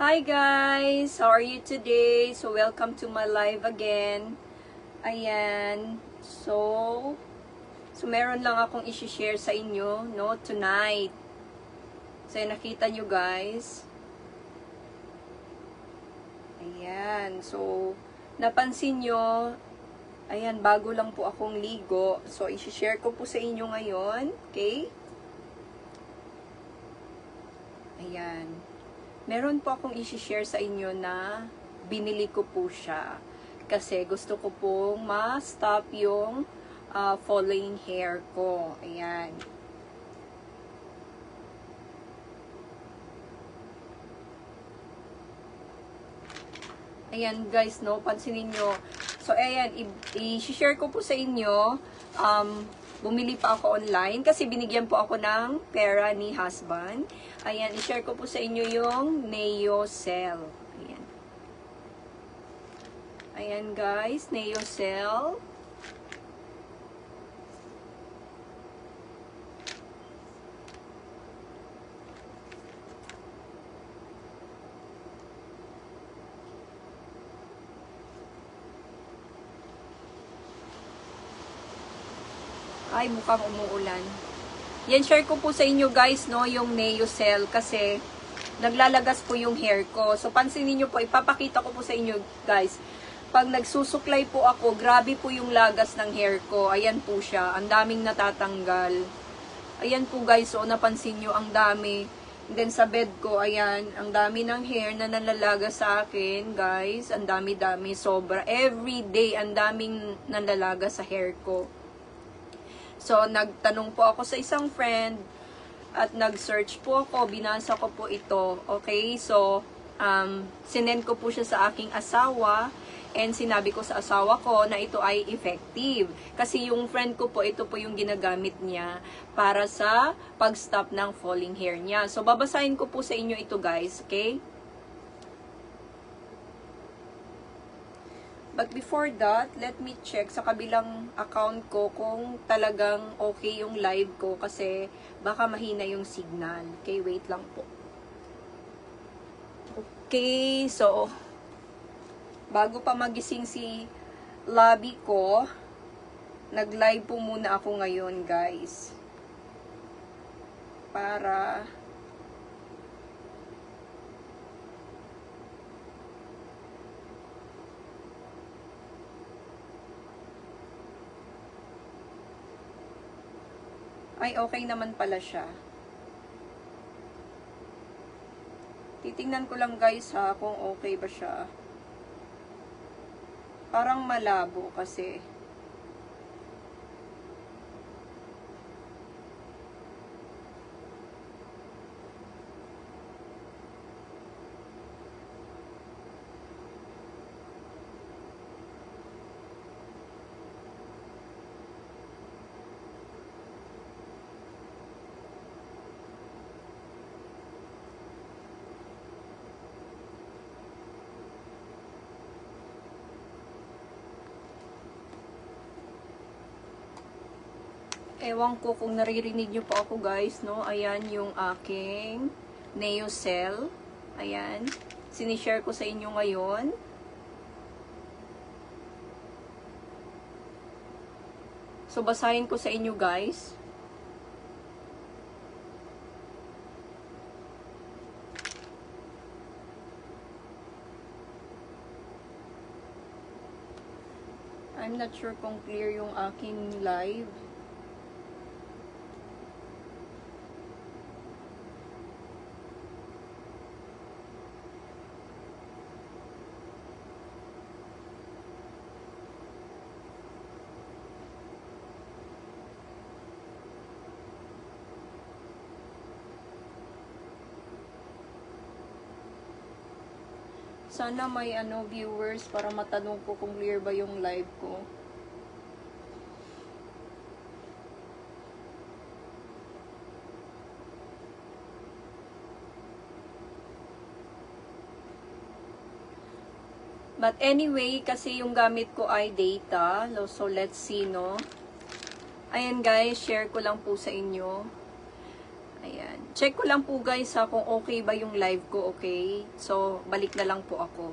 Hi guys! How are you today? So, welcome to my live again. Ayan. So meron lang akong i-share sa inyo, no, tonight. So, nakita nyo guys. Ayan. So, napansin nyo, ayan, bago lang po akong ligo. So, i-share ko po sa inyo ngayon. Okay? Ayan. Meron po akong i-share sa inyo na binili ko po siya. Kasi gusto ko pong ma-stop yung falling hair ko. Ayan. Ayan guys, no, pansinin nyo. So, ayan, i-share ko po sa inyo. Bumili pa ako online kasi binigyan po ako ng pera ni husband. Ayan, i-share ko po sa inyo yung NeoCell. Ayan. Ayan guys, NeoCell. Ay, mukhang umuulan. Yan, share ko po sa inyo guys, no, yung NeoCell kasi naglalagas po yung hair ko. So, pansinin nyo po, ipapakita ko po sa inyo guys. Pag nagsusuklay po ako, grabe po yung lagas ng hair ko. Ayan po siya, ang daming natatanggal. Ayan po guys, so napansin nyo, ang dami. And then sa bed ko, ayan, ang dami ng hair na nalalaga sa akin, guys. Ang dami-dami, sobra. Every day, ang daming nalalaga sa hair ko. So, nagtanong po ako sa isang friend at nag-search po ako, binasa ko po ito. Okay, so, sinend ko po siya sa aking asawa and sinabi ko sa asawa ko na ito ay effective. Kasi yung friend ko po, ito po yung ginagamit niya para sa pag-stop ng falling hair niya. So, babasahin ko po sa inyo ito guys, okay? But before that, let me check sa kabilang account ko kung talagang okay yung live ko kasi baka mahina yung signal. Okay, wait lang po. Okay, so bago pa magising si Labi ko, nag-live po muna ako ngayon, guys. Para ay, okay naman pala siya. Titingnan ko lang guys ha, kung okay ba siya. Parang malabo kasi. Ewan ko kung naririnig nyo po ako guys, no? Ayan yung aking NeoCell. Ayan. Sinishare ko sa inyo ngayon. So, basahin ko sa inyo guys. I'm not sure kung clear yung aking live. Sana may viewers para matanong ko kung clear ba yung live ko. But anyway, kasi yung gamit ko ay data. So, let's see, no? Ayan guys, share ko lang po sa inyo. Ayan. Check ko lang po guys ha, kung okay ba yung live ko, okay? So, balik na lang po ako.